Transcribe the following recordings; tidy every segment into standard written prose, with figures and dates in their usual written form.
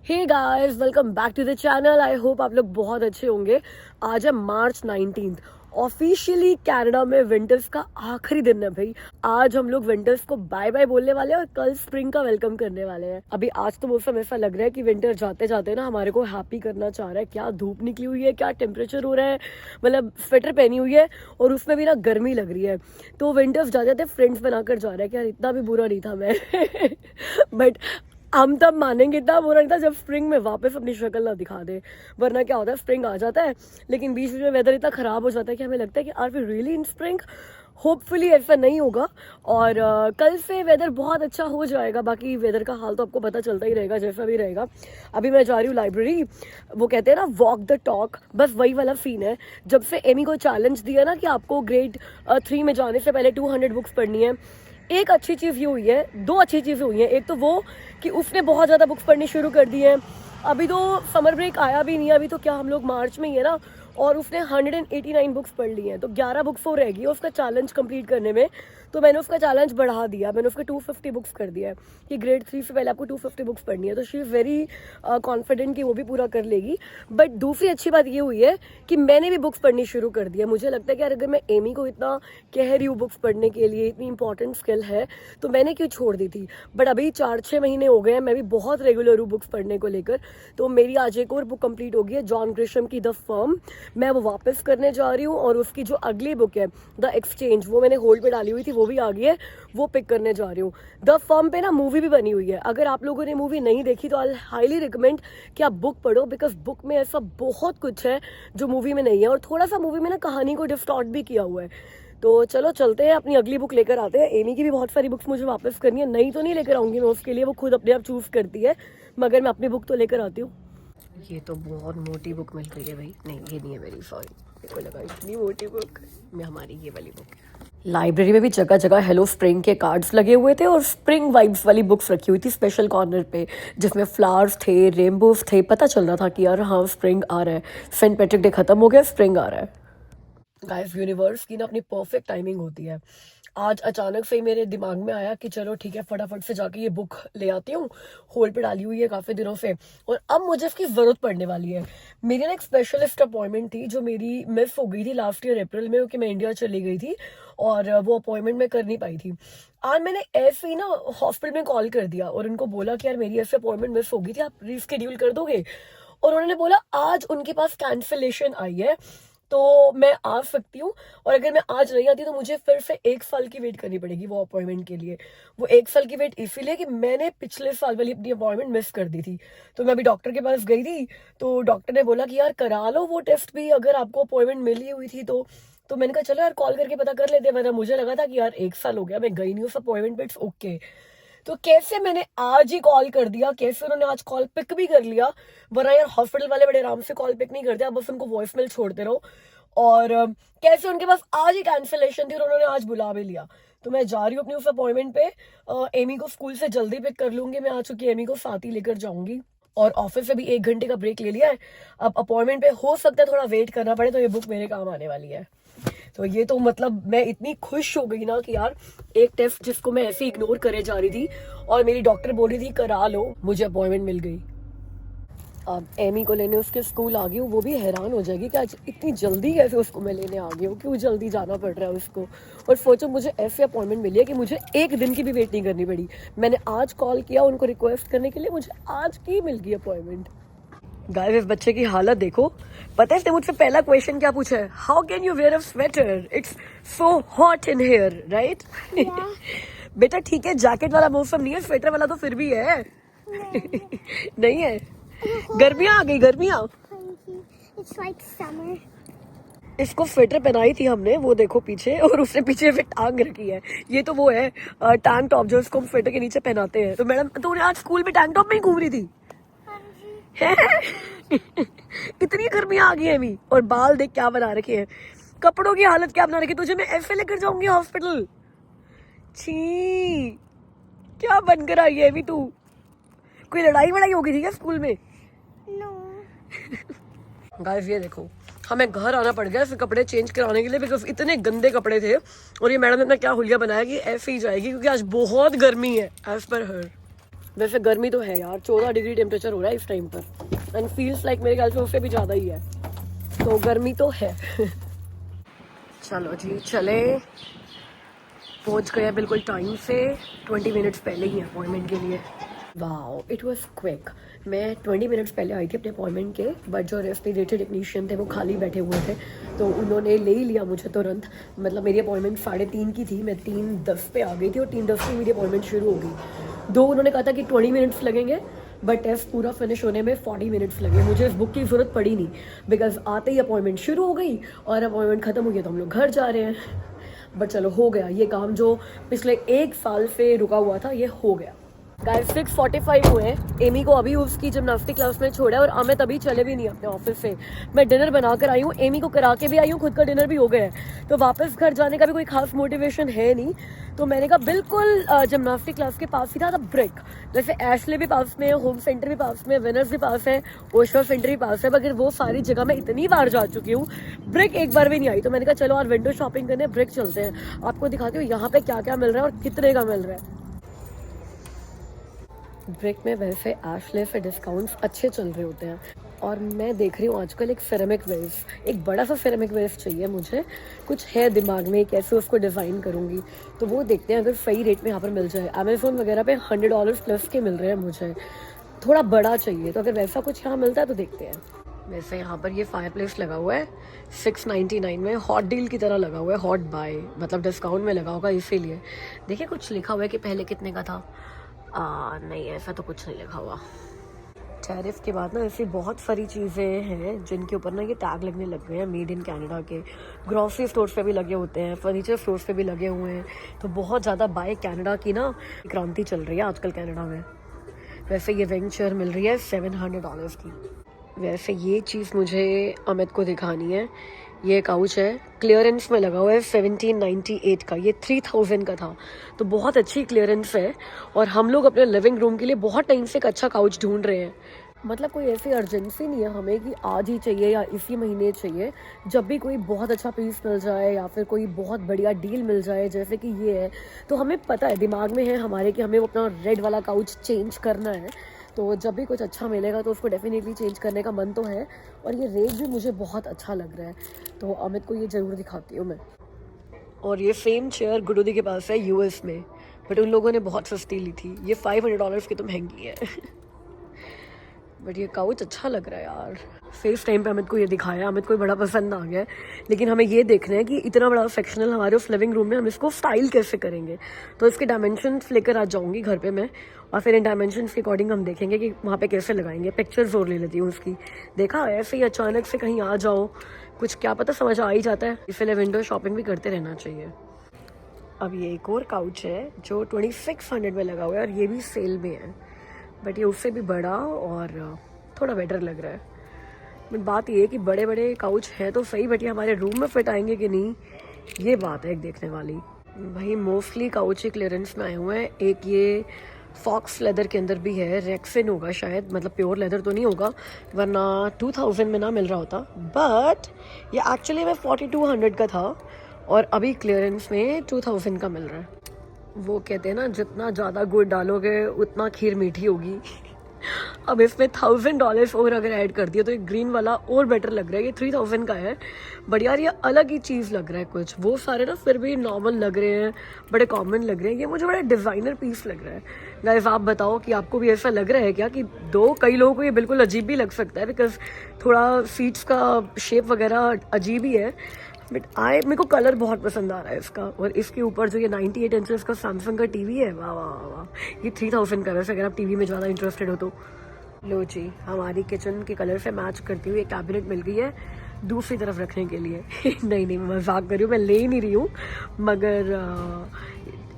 Hey guys, welcome back to the channel. I hope आप लोग बहुत अच्छे होंगे। आज है मार्च 19। ऑफिशियली कनाडा में विंटर्स का आखिरी दिन है भाई। आज हम लोग विंटर्स को बाय बाय बोलने वाले हैं और कल स्प्रिंग का वेलकम करने वाले हैं। अभी आज तो मौसम ऐसा लग रहा है कि विंटर जाते जाते ना हमारे को हैप्पी करना चाह रहा है। क्या धूप निकली हुई है, क्या टेम्परेचर हो रहा है, मतलब स्वेटर पहनी हुई है और उसमें भी ना गर्मी लग रही है। तो विंटर्स जाते जाते फ्रेंड्स बनाकर जा रहा है कि यार इतना भी बुरा नहीं था मैं बट हम तब मानेंगे, इतना बुरा नहीं था जब स्प्रिंग में वापस अपनी शक्ल ना दिखा दे। वरना क्या होता है, स्प्रिंग आ जाता है लेकिन बीच में वेदर इतना खराब हो जाता है कि हमें लगता है कि are we really in spring. Hopefully ऐसा नहीं होगा और कल से वेदर बहुत अच्छा हो जाएगा। बाकी वेदर का हाल तो आपको पता चलता ही रहेगा जैसा भी रहेगा। अभी मैं जा रही हूँ लाइब्रेरी। वो कहते हैं ना वॉक द टॉक, बस वही वाला सीन है। जब से एमी को चैलेंज दिया ना कि आपको ग्रेड 3 में जाने से पहले 200 बुक्स पढ़नी है, एक अच्छी चीज़ ये हुई है, दो अच्छी चीज़ें हुई हैं। एक तो वो कि उसने बहुत ज़्यादा बुक्स पढ़नी शुरू कर दी है। अभी तो समर ब्रेक आया भी नहीं है, अभी तो क्या हम लोग मार्च में ही है ना, और उसने 189 बुक्स पढ़ ली हैं। तो 11 बुक्स वो रहेगी उसका चैलेंज कंप्लीट करने में। तो मैंने उसका चैलेंज बढ़ा दिया, मैंने उसके 250 बुक्स कर दिया है कि ग्रेड 3 से पहले आपको 250 बुक्स पढ़नी है। तो शी इज़ वेरी कॉन्फिडेंट कि वो भी पूरा कर लेगी। बट दूसरी अच्छी बात ये हुई है कि मैंने भी बुक्स पढ़नी शुरू कर दी है। मुझे लगता है कि यार अगर मैं एमी को इतना कह रही हूँ बुक्स पढ़ने के लिए, इतनी इंपॉर्टेंट स्किल है, तो मैंने क्यों छोड़ दी थी। बट अभी 4-6 महीने हो गए हैं, मैं भी बहुत रेगुलर हूँ बुक्स पढ़ने को लेकर। तो मेरी आज एक और बुक कंप्लीट हो गई है, जॉन ग्रिशम की द फर्म। मैं वो वापस करने जा रही हूँ और उसकी जो अगली बुक है द एक्सचेंज, वो मैंने होल्ड पे डाली हुई थी, वो भी आ गई है, वो पिक करने जा रही हूँ। द फर्म पे ना मूवी भी बनी हुई है। अगर आप लोगों ने मूवी नहीं देखी तो आई हाईली रिकमेंड कि आप बुक पढ़ो, बिकॉज बुक में ऐसा बहुत कुछ है जो मूवी में नहीं है और थोड़ा सा मूवी में ना कहानी को डिस्टॉर्ट भी किया हुआ है। तो चलो चलते हैं, अपनी अगली बुक लेकर आते हैं। एमी की भी बहुत सारी बुक्स मुझे वापस करनी है, नई तो नहीं लेकर आऊंगी मैं उसके लिए, वो खुद अपने आप चूज करती है, मगर मैं अपनी बुक तो लेकर आती हूँ। ये तो बहुत मोटी बुक मिल रही है भाई। नहीं, ये नहीं है मेरी, सॉरी, मेरे को लगा इतनी मोटी बुक में हमारी ये वाली बुक है। लाइब्रेरी में भी जगह जगह हेलो स्प्रिंग के कार्ड्स लगे हुए थे और स्प्रिंग वाइब्स वाली बुक्स रखी हुई थी स्पेशल कॉर्नर पे, जिसमें फ्लावर्स थे, रेनबोज थे। पता चल रहा था कि यार हाँ स्प्रिंग आ रहा है, सेंट पैट्रिक डे खत्म हो गया, स्प्रिंग आ रहा है। गाइस, यूनिवर्स की ना अपनी परफेक्ट टाइमिंग होती है। आज अचानक से ही मेरे दिमाग में आया कि चलो ठीक है, फटाफट से जाके ये बुक ले आती हूँ। होल्ड पे डाली हुई है काफ़ी दिनों से और अब मुझे इसकी ज़रूरत पड़ने वाली है। मेरी ना एक स्पेशलिस्ट अपॉइंटमेंट थी जो मेरी मिस हो गई थी लास्ट ईयर अप्रैल में, क्योंकि मैं इंडिया चली गई थी और वो अपॉइंटमेंट मैं कर नहीं पाई थी। आज मैंने ऐसे ही ना हॉस्पिटल में कॉल कर दिया और उनको बोला कि यार मेरी ऐसे अपॉइंटमेंट मिस हो गई थी, आप रीस्केड्यूल कर दोगे। और उन्होंने बोला आज उनके पास कैंसिलेशन आई है तो मैं आ सकती हूँ, और अगर मैं आज नहीं आती तो मुझे फिर से 1 साल की वेट करनी पड़ेगी वो अपॉइंटमेंट के लिए। वो 1 साल की वेट इसीलिए कि मैंने पिछले साल वाली अपनी अपॉइंटमेंट मिस कर दी थी। तो मैं अभी डॉक्टर के पास गई थी, तो डॉक्टर ने बोला कि यार करा लो वो टेस्ट भी, अगर आपको अपॉइंटमेंट मिली हुई थी तो मैंने कहा चलो यार कॉल करके पता कर लेते हैं। वरना मुझे लगा था कि यार 1 साल हो गया मैं गई नहीं उस अपॉइंटमेंट पे, इट्स ओके। तो कैसे मैंने आज ही कॉल कर दिया, कैसे उन्होंने आज कॉल पिक भी कर लिया। वरना यार हॉस्पिटल वाले बड़े आराम से कॉल पिक नहीं करते, आप बस उनको वॉइसमेल छोड़ते रहो। और कैसे उनके पास आज ही कैंसिलेशन थी और उन्होंने आज बुला भी लिया। तो मैं जा रही हूँ अपनी उस अपॉइंटमेंट पे। एमी को स्कूल से जल्दी पिक कर लूंगी, मैं आ चुकी एमी को साथ ही लेकर जाऊंगी। और ऑफिस से भी 1 घंटे का ब्रेक ले लिया है। अब अपॉइंटमेंट पे हो सकता है थोड़ा वेट करना पड़े, तो ये बुक मेरे काम आने वाली है। तो ये तो मतलब मैं इतनी खुश हो गई ना कि यार एक टेस्ट जिसको मैं ऐसे इग्नोर करे जा रही थी और मेरी डॉक्टर बोल रही थी करा लो, मुझे अपॉइंटमेंट मिल गई। अब एमी को लेने उसके स्कूल आ गई हूँ, वो भी हैरान हो जाएगी कि आज इतनी जल्दी कैसे उसको मैं लेने आ गई हूँ, क्यों जल्दी जाना पड़ रहा है उसको। और सोचो मुझे ऐसे अपॉइंटमेंट मिली है कि मुझे 1 दिन की भी वेट नहीं करनी पड़ी। मैंने आज कॉल किया उनको रिक्वेस्ट करने के लिए, मुझे आज की मिल गई अपॉइंटमेंट। गाइस, इस बच्चे की हालत देखो। पता है इसने मुझसे पहला क्वेश्चन क्या पूछा है, how can you wear a sweater, it's so hot in here, right. बेटा ठीक है, जैकेट वाला मौसम नहीं है, स्वेटर वाला तो फिर भी है। नहीं है, गर्मियां आ गई, गर्मियां। इसको स्वेटर पहनाई थी हमने, वो देखो पीछे, और उसने पीछे से टांग रखी है। ये तो वो है टैंक टॉप जो इसको हम स्वेटर के नीचे पहनाते हैं। तो मैडम तो उन्हें आज स्कूल में टैंक टॉप में ही घूम रही थी। इतनी गर्मियां आ गई है अभी, और बाल देख क्या बना रखे हैं, कपड़ों की हालत क्या बना रखी है। तुझे मैं ऐसे लेकर जाऊंगी हॉस्पिटल, छी क्या बनकर आई है अभी तू। कोई लड़ाई वड़ाई हो गई थी क्या स्कूल में? गाइस ये देखो, हमें घर आना पड़ गया फिर कपड़े चेंज कराने के लिए, बिकॉज इतने गंदे कपड़े थे। और ये मैडम ने अपना क्या हुलिया बनाया कि ऐसे ही जाएगी क्योंकि आज बहुत गर्मी है एज पर हर। वैसे गर्मी तो है यार, 14 डिग्री टेम्परेचर हो रहा है इस टाइम पर एंड फील्स लाइक मेरे ख्याल से उससे भी ज़्यादा ही है, तो गर्मी तो है। चलो जी चले, पहुंच गए बिल्कुल टाइम से, 20 मिनट्स पहले ही अपॉइंटमेंट के लिए। Wow it was quick. मैं 20 मिनट्स पहले आई थी अपने अपॉइंटमेंट के, बट जो रेस्पिरेटरी टेक्नीशियन थे वो खाली बैठे हुए थे, तो उन्होंने ले ही लिया मुझे तुरंत। मतलब मेरी अपॉइंटमेंट 3:30 की थी, मैं 3:10 पे आ गई थी और 3:10 पे मेरी अपॉइंटमेंट शुरू हो गई। दो उन्होंने कहा था कि 20 मिनट्स लगेंगे, बट टेस्ट पूरा फिनिश होने में 40 मिनट्स लगे। मुझे इस बुक की ज़रूरत पड़ी नहीं, बिकॉज आते ही अपॉइंटमेंट शुरू हो गई और अपॉइंटमेंट ख़त्म हो गया तो हम लोग घर जा रहे हैं। बट चलो हो गया ये काम, जो पिछले 1 साल से रुका हुआ था ये हो गया। गाइस 6:45 हुए हैं। एमी को अभी उसकी जिम्नास्टिक क्लास में छोड़ा है और अमित अभी चले भी नहीं अपने ऑफिस से। मैं डिनर बना कर आई हूँ, एमी को करा के भी आई हूँ, खुद का डिनर भी हो गया है, तो वापस घर जाने का भी कोई खास मोटिवेशन है नहीं। तो मैंने कहा बिल्कुल जिम्नास्टिक क्लास के पास ही था ब्रिक, जैसे एशले भी पास में है, होम सेंटर भी पास में है, विनर्स भी पास है, ओशा सेंटर भी पास है, मगर वो सारी जगह मैं इतनी बार जा चुकी हूँ, ब्रिक एक बार भी नहीं आई। तो मैंने कहा चलो और विंडो शॉपिंग करने ब्रिक चलते हैं, आपको दिखाती हूँ यहाँ पे क्या क्या मिल रहा है और कितने का मिल रहा है। ब्रिक में वैसे एशले से डिस्काउंट्स अच्छे चल रहे होते हैं, और मैं देख रही हूँ आजकल एक सिरेमिक वेस, एक बड़ा सा सिरेमिक वेस चाहिए मुझे, कुछ है दिमाग में कैसे उसको डिज़ाइन करूँगी, तो वो देखते हैं अगर सही रेट में यहाँ पर मिल जाए। अमेज़ोन वगैरह पे $100 प्लस के मिल रहे हैं, मुझे थोड़ा बड़ा चाहिए, तो अगर वैसा कुछ यहाँ मिलता है तो देखते हैं। वैसे यहाँ पर ये फायर प्लेस लगा हुआ है 699 में, हॉट डील की तरह लगा हुआ है, हॉट बाय मतलब डिस्काउंट में लगा होगा इसीलिए। देखिए कुछ लिखा हुआ है कि पहले कितने का था, नहीं ऐसा तो कुछ नहीं लिखा हुआ। टैरिफ के बाद ना ऐसी बहुत सारी चीज़ें हैं जिनके ऊपर ना ये टैग लगने लग गए हैं, मेड इन कनाडा के। ग्रॉसरी स्टोर्स पे भी लगे होते हैं, फर्नीचर स्टोर्स पे भी लगे हुए हैं, तो बहुत ज़्यादा बाय कनाडा की ना क्रांति चल रही है आजकल कनाडा में। वैसे ये विंग चेयर मिल रही है $700 की। वैसे ये चीज़ मुझे अमित को दिखानी है, ये काउच है, क्लियरेंस में लगा हुआ है 1798 का, ये 3000 का था, तो बहुत अच्छी क्लियरेंस है। और हम लोग अपने लिविंग रूम के लिए बहुत टाइम से एक अच्छा काउच ढूंढ रहे हैं। मतलब कोई ऐसी अर्जेंसी नहीं है हमें कि आज ही चाहिए या इसी महीने चाहिए, जब भी कोई बहुत अच्छा पीस मिल जाए या फिर कोई बहुत बढ़िया डील मिल जाए जैसे कि ये है, तो हमें पता है, दिमाग में है हमारे कि हमें वो अपना रेड वाला काउच चेंज करना है, तो जब भी कुछ अच्छा मिलेगा तो उसको डेफिनेटली चेंज करने का मन तो है। और ये रेट भी मुझे बहुत अच्छा लग रहा है, तो अमित को ये ज़रूर दिखाती हूँ मैं। और ये सेम चेयर गुडोदी के पास है यूएस में, बट उन लोगों ने बहुत सस्ती ली थी, ये $500 की तो महंगी है। बट ये काउच अच्छा लग रहा है यार। फेस टाइम पे अमित को ये दिखाया, अमित को बड़ा पसंद आ गया है, लेकिन हमें ये देखना है कि इतना बड़ा सेक्शनल हमारे उस लिविंग रूम में हम इसको स्टाइल कैसे करेंगे। तो इसके डायमेंशंस लेकर आ जाऊंगी घर पे मैं, और फिर इन डायमेंशंस के अकॉर्डिंग हम देखेंगे कि वहाँ पे कैसे लगाएंगे। पिक्चर्स और ले लेती हूँ उसकी। देखा ऐसे ही अचानक से कहीं आ जाओ, कुछ क्या पता समझ आ ही जाता है, इसलिए विंडो शॉपिंग भी करते रहना चाहिए। अब ये एक और काउच है जो 2600 में लगा हुआ है, और ये भी सेल में है, बट ये उससे भी बड़ा और थोड़ा बेटर लग रहा है। बट बात ये है कि बड़े बड़े काउच हैं तो सही, बट ये हमारे रूम में फिट आएंगे कि नहीं, ये बात है एक देखने वाली। भाई मोस्टली काउच ही क्लियरेंस में आए हुए हैं। एक ये फॉक्स लेदर के अंदर भी है, रेक्सिन होगा शायद, मतलब प्योर लेदर तो नहीं होगा, वरना 2000 में ना मिल रहा होता। बट ये एक्चुअली में 4200 का था और अभी क्लियरेंस में 2000 का मिल रहा है। वो कहते हैं ना, जितना ज़्यादा गुड़ डालोगे उतना खीर मीठी होगी। अब इसमें $1000 और अगर ऐड कर दिया तो ये ग्रीन वाला और बेटर लग रहा है। ये 3000 का है, बट यार ये अलग ही चीज़ लग रहा है कुछ। वो सारे ना फिर भी नॉर्मल लग रहे हैं, बड़े कॉमन लग रहे हैं, ये मुझे बड़ा डिज़ाइनर पीस लग रहा है। गाइस आप बताओ कि आपको भी ऐसा लग रहा है क्या कि कई लोगों को ये बिल्कुल अजीब भी लग सकता है, बिकॉज थोड़ा सीट्स का शेप वगैरह अजीब ही है, बट मेरे को कलर बहुत पसंद आ रहा है इसका। और इसके ऊपर जो ये 98 इंचेस का सैमसंग का टीवी है, वाह वाह वाह, ये 3000 का। वैसे अगर आप टीवी में ज़्यादा इंटरेस्टेड हो तो लो जी, हमारी किचन के कलर से मैच करती हुई एक कैबिनेट मिल गई है दूसरी तरफ रखने के लिए। नहीं मैं मजाक कर रही हूँ, मैं ले ही नहीं रही हूँ, मगर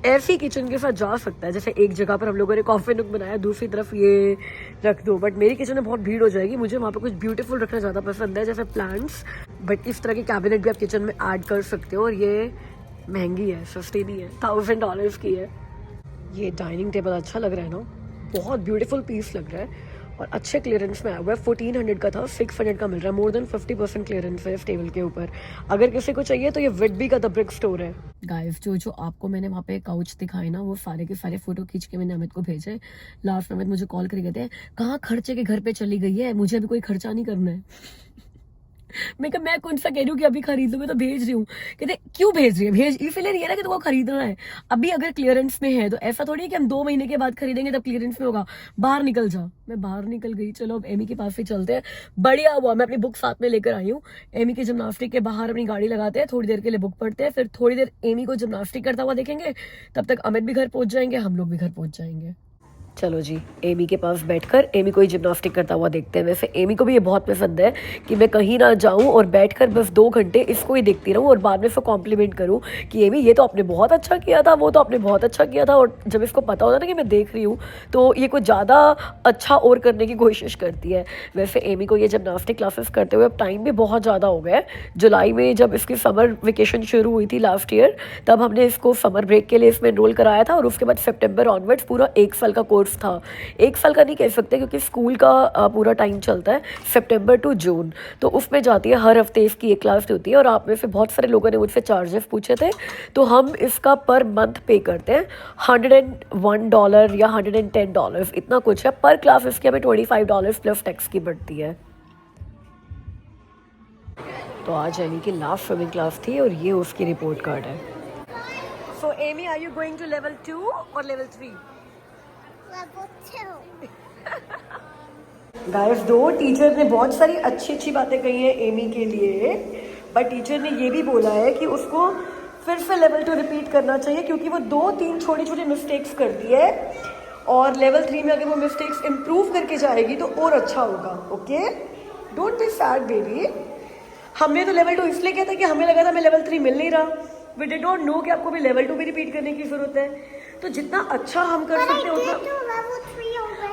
ऐसी किचन के साथ जा सकता है। जैसे एक जगह पर हम लोगों ने कॉफी नुक बनाया, दूसरी तरफ ये रख दो, बट मेरी किचन में बहुत भीड़ हो जाएगी, मुझे वहाँ पे कुछ ब्यूटीफुल रखना ज़्यादा पसंद है, जैसे प्लांट्स। बट इस तरह की कैबिनेट भी आप किचन में ऐड कर सकते हो, और ये महंगी है, सस्ती नहीं है, $1000 की है। ये डाइनिंग टेबल अच्छा लग रहा है ना, बहुत ब्यूटीफुल पीस लग रहा है। और अच्छे क्लियरेंस में आया हुआ है। 1400 का था, 600 का मिल रहा है। मोर देन 50% क्लियरेंस है इस टेबल के ऊपर। अगर किसी को चाहिए तो ये विडबी का द ब्रिक स्टोर है। गाइस जो आपको मैंने वहाँ पे काउच दिखाए ना, वो सारे के सारे फोटो खींच के मैंने अमित को भेजे। लास्ट में अमित मुझे कॉल करके कहते हैं कहाँ खर्चे के घर पे चली गई है, मुझे अभी कोई खर्चा नहीं करना है। मैं कौन सा कह रही हूँ कि अभी खरीद लो, मैं तो भेज रही हूँ। कहते क्यों भेज रही है, भेज इसलिए नहीं है ना कि तुमको खरीदना है। अभी अगर क्लियरेंस में है तो ऐसा थोड़ी है कि हम 2 महीने के बाद खरीदेंगे तब क्लियरेंस में होगा। बाहर निकल जा। मैं बाहर निकल गई। चलो अब एमी के पास ही चलते हैं। बढ़िया हुआ मैं अपनी बुक साथ में लेकर आई हूँ। एमी के जिम्नास्टिक के बाहर अपनी गाड़ी लगाते हैं, थोड़ी देर के लिए बुक पढ़ते हैं, फिर थोड़ी देर एमी को जिम्नास्टिक करता हुआ देखेंगे। तब तक अमित भी घर पहुंच जाएंगे, हम लोग भी घर पहुंच जाएंगे। चलो जी, एमी के पास बैठकर एमी को ही जिम्नास्टिक करता हुआ देखते हैं। वैसे एमी को भी ये बहुत पसंद है कि मैं कहीं ना जाऊं और बैठकर बस 2 घंटे इसको ही देखती रहूं और बाद में इसको कॉम्प्लीमेंट करूं कि एमी ये तो आपने बहुत अच्छा किया था, वो तो आपने बहुत अच्छा किया था। और जब इसको पता होता है ना कि मैं देख रही हूँ तो ये कुछ ज़्यादा अच्छा और करने की कोशिश करती है। वैसे एमी को ये जिम्नास्टिक क्लासेस करते हुए अब टाइम भी बहुत ज़्यादा हो गया है। जुलाई में जब इसकी समर वेकेशन शुरू हुई थी लास्ट ईयर, तब हमने इसको समर ब्रेक के लिए इसमें एनरोल कराया था। और उसके बाद सितंबर ऑनवर्ड्स पूरा 1 साल का कोर्स था। 1 साल का नहीं कह सकते क्योंकि स्कूल का पूरा टाइम चलता है सितंबर टू जून। तो उसमें जाती है, हर हफ्ते इसकी एक क्लास होती है। और आप में से बहुत सारे लोगों ने मुझसे चार्जेस पूछे थे, तो हम इसका पर मंथ पे करते हैं $101 या $110, इतना कुछ है पर क्लास। इसकी हमें $25 प्लस टैक्स की बढ़ती है। तो आज एमी की लास्ट स्विमिंग क्लास थी और ये उसकी रिपोर्ट कार्ड है। So Amy, are you going to level 2 और लेवल 3? गाइस, दो टीचर ने बहुत सारी अच्छी बातें कही हैं एमी के लिए, बट टीचर ने ये भी बोला है कि उसको फिर से लेवल 2 रिपीट करना चाहिए क्योंकि वो 2-3 छोटी मिस्टेक्स कर दी है। और लेवल 3 में अगर वो मिस्टेक्स इम्प्रूव करके जाएगी तो और अच्छा होगा। Okay, don't be sad baby. हमने तो लेवल 2 इसलिए किया था कि हमें लगा था हमें लेवल 3 मिल नहीं रहा। वी डिड नॉट नो कि आपको भी लेवल 2 भी रिपीट करने की जरूरत है। तो जितना अच्छा हम कर सकते हैं उतना।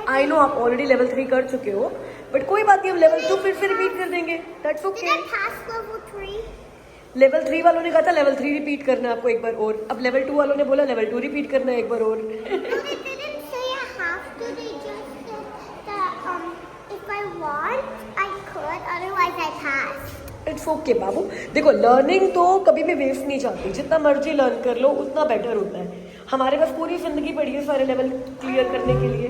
आई नो आप ऑलरेडी लेवल 3 कर चुके हो, बट कोई बात नहीं, हम लेवल 2 फिर से रिपीट कर देंगे। That's okay. लेवल 3 वालों ने कहा था लेवल 3 रिपीट करना है आपको एक बार और। अब लेवल 2 वालों ने बोला लेवल 2 रिपीट करना है एक बार और। इट्स ओके बाबू। देखो, लर्निंग तो कभी भी वेस्ट नहीं जाती। जितना मर्जी लर्न कर लो उतना बेटर होता है। हमारे पास पूरी जिंदगी पड़ी है सारे लेवल क्लियर करने के लिए।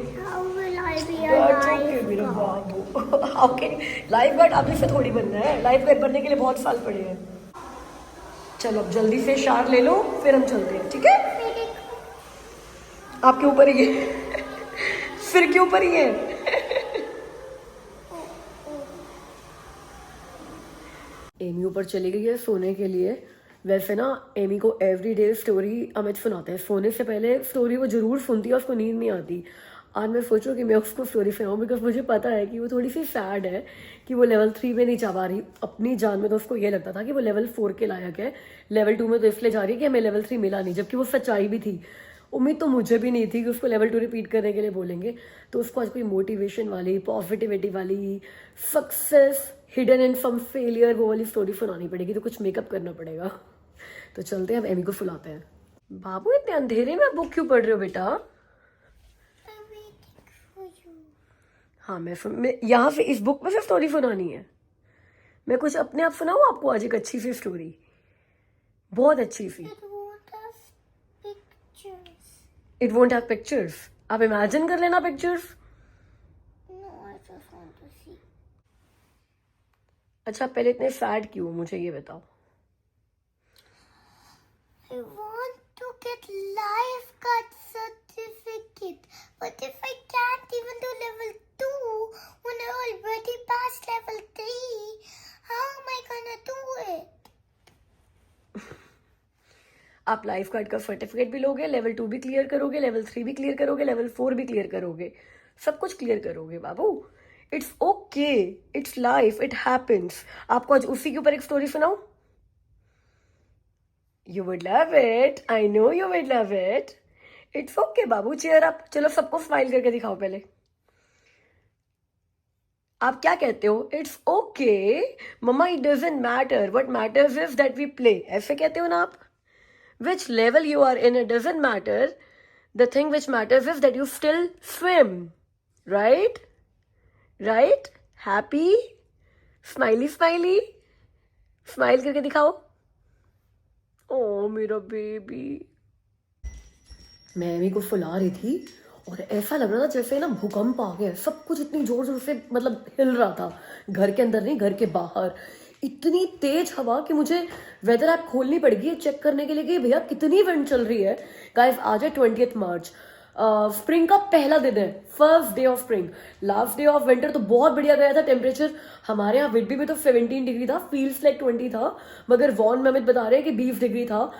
मेरा बाबू। ओके, लाइफ गार्ड अभी से थोड़ी बनना है। लाइफ गार्ड बनने के लिए बहुत साल पड़े हैं। चलो अब जल्दी से शार ले लो, फिर हम चलते हैं, ठीक है? आपके ऊपर ही है। सिर के ऊपर ही है। एमी ऊपर चली गई है सोने के लिए। वैसे ना एमी को एवरी डे स्टोरी अमित सुनाते हैं। सोने से पहले स्टोरी वो जरूर सुनती है, उसको नींद नहीं आती। आज मैं सोचूं कि मैं उसको स्टोरी सुनाऊं बिकॉज मुझे पता है कि वो थोड़ी सी सैड है कि वो लेवल 3 में नहीं जा पा रही अपनी जान में। तो उसको ये लगता था कि वो लेवल 4 के लायक है, लेवल 2 में तो इसलिए जा रही है कि हमें लेवल 3 मिला नहीं, जबकि वो सच्चाई भी थी। उम्मीद तो मुझे भी नहीं थी कि उसको लेवल 2 रिपीट करने के लिए बोलेंगे। तो उसको आज कोई मोटिवेशन वाली, पॉजिटिविटी वाली, success hidden in some failure, वो वाली स्टोरी सुनानी पड़ेगी। तो कुछ मेकअप करना पड़ेगा। तो चलते हैं, अब एमी को सुलाते हैं। बाबू, इतने अंधेरे में बुक क्यों पढ़ रहे हो बेटा? हाँ, मैं यहाँ से इस बुक में से स्टोरी सुनानी है। मैं कुछ अपने आप सुनाऊँ आपको आज एक अच्छी सी स्टोरी, बहुत अच्छी सी। It won't have pictures. आप इमेजिन कर लेना पिक्चर्स। अच्छा, पहले इतने सैड क्यों, मुझे ये बताओ। I want to get lifeguard certificate, but if I can't even do level 2 when I already passed level 3, how am I gonna do it? आप लाइफ गार्ड का सर्टिफिकेट भी लोगे, लेवल 2 भी क्लियर करोगे, लेवल 3 भी क्लियर करोगे, level 4 भी clear करोगे, सब कुछ क्लियर करोगे बाबू। It's okay, it's life, it happens. आपको आज उसी के ऊपर एक स्टोरी सुनाऊं? You would love it. I know you would love it. It's okay Babu, cheer up. चलो सबको स्माइल करके दिखाओ पहले। आप क्या कहते हो? It's okay. Mamma, it doesn't matter. What matters is that we play. ऐसे कहते हो ना आप? Which level you are in, it doesn't matter. The thing which matters is that you still swim. Right? Right? Happy, smiley smiley, smile करके दिखाओ। ओ मेरा baby. मैं अम्मी को फुला रही थी और ऐसा लग रहा था जैसे ना भूकंप आ गया, सब कुछ इतनी जोर जोर से मतलब हिल रहा था, घर के अंदर नहीं घर के बाहर। इतनी तेज हवा कि मुझे वेदर ऐप खोलनी पड़ेगी चेक करने के लिए कि भैया कितनी विंड चल रही है। गाइस आज है 20 मार्च, स्प्रिंग का पहला दिन है, first day of spring. Last day of winter तो बहुत बढ़िया गया था। टेम्परेचर हमारे यहाँ विडबी में तो 17 डिग्री था, फील्स लाइक 20 था, मगर वॉन में बता रहे हैं कि 20 डिग्री था।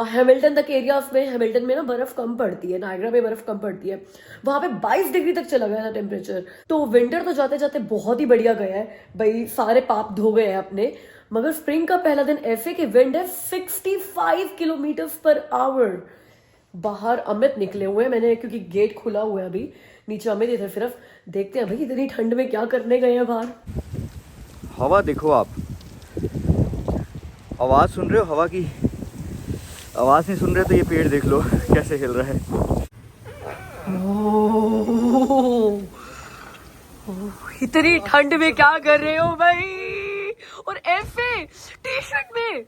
हैमिल्टन तक एरिया में, हैमिल्टन में ना बर्फ कम पड़ती है, नायग्रा में बर्फ कम पड़ती है, वहां पे 22 डिग्री तक चला गया था टेम्परेचर। तो विंटर तो जाते जाते बहुत ही बढ़िया गया है भाई, सारे पाप धो गए हैं अपने। मगर स्प्रिंग का पहला दिन ऐसे कि विंड है 65 किलोमीटर पर आवर। बाहर अमित निकले हुए हैं, मैंने क्योंकि गेट खुला हुआ है अभी, नीचे अमित इधर सिर्फ देखते हैं भाई इतनी ठंड में क्या करने गए हैं बाहर। हवा देखो आप, आवाज सुन रहे हो? हवा की आवाज नहीं सुन रहे तो ये पेड़ देख लो कैसे हिल रहा है। इतनी ठंड में क्या कर रहे हो भाई, और ऐसे टी शर्ट में?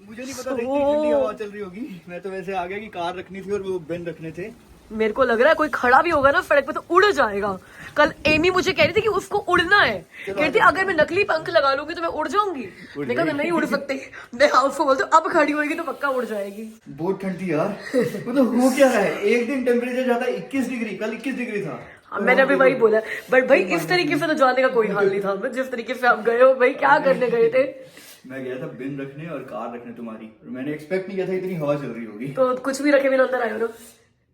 मुझे नहीं पता था इतनी ठंडी हवा चल रही होगी। मैं तो वैसे आ गया कि कार रखनी थी और वो बिन रखने थे। मेरे को लग रहा है कोई खड़ा भी होगा ना सड़क पे तो उड़ जाएगा। कल एमी मुझे कह रही थी कि उसको उड़ना है, कहती अगर मैं नकली पंख लगा लूंगी तो मैं उड़ जाऊंगी। मैंने कहा नहीं उड़ सकती। मैं हाउस को बोलती हूँ अब खड़ी होगी तो पक्का उड़ जाएगी। बहुत ठंड थी यार। मतलब हो क्या रहा है, एक दिन टेम्परेचर जाता है 21 डिग्री, कल 21 डिग्री था। मैंने अभी वही बोला, बट भाई इस तरीके से तो जाने का कोई हाल नहीं था। जिस तरीके से आप गए हो भाई, क्या करने गए थे? मैं गया था बिन रखने और कार रखने तुम्हारी, और मैंने एक्सपेक्ट नहीं किया था इतनी हवा चल रही होगी। तो कुछ भी रखे बिना अंदर आए हो ना?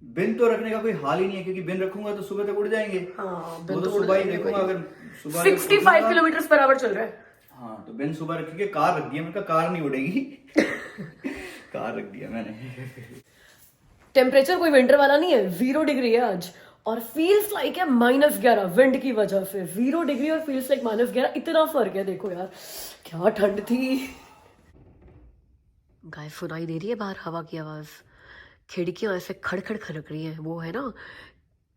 बिन तो रखने का कोई हाल ही नहीं है, क्योंकि बिन रखूंगा तो सुबह तक उड़ जाएंगे। हाँ, वो तो सुबह ही देखूंगा। अगर सुबह 65 किलोमीटर पर आवर चल रहा है। हाँ तो बिन सुबह रखी, कार रख दिया। मैंने कहा कार नहीं उड़ेगी। कार रख दिया मैंने। टेम्परेचर कोई विंटर वाला नहीं है, 0 डिग्री है आज, और फील्स लाइक है -11 विंड की वजह से। 0 डिग्री और फील्स लाइक -11, इतना फर्क है। देखो यार क्या ठंड थी। गाय सुनाई दे रही है बाहर हवा की आवाज, खिड़कियां ऐसे खड़खड़ खड़क रही है। वो है ना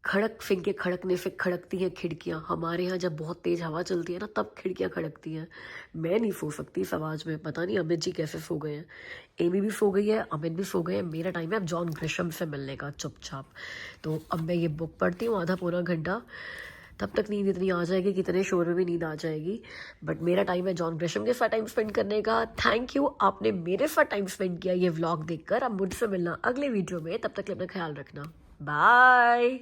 खड़क सिंह के खड़कने से खड़कती हैं खिड़कियां। हमारे यहाँ जब बहुत तेज हवा चलती है ना तब खिड़कियां खड़कती हैं। मैं नहीं सो सकती इस आवाज में। पता नहीं अमित जी कैसे सो गए हैं। एमी भी सो गई है, अमित भी सो गए हैं। मेरा टाइम है अब जॉन ग्रिशम से मिलने का चुपचाप। तो अब मैं ये बुक पढ़ती हूँ आधा पौना घंटा, तब तक नींद इतनी आ जाएगी कि इतने शोर में भी नींद आ जाएगी। बट मेरा टाइम है जॉन ग्रिशम के साथ टाइम स्पेंड करने का। थैंक यू, आपने मेरे साथ टाइम स्पेंड किया ये व्लॉग देखकर। अब मुझसे मिलना अगले वीडियो में, तब तक के अपना ख्याल रखना। बाय।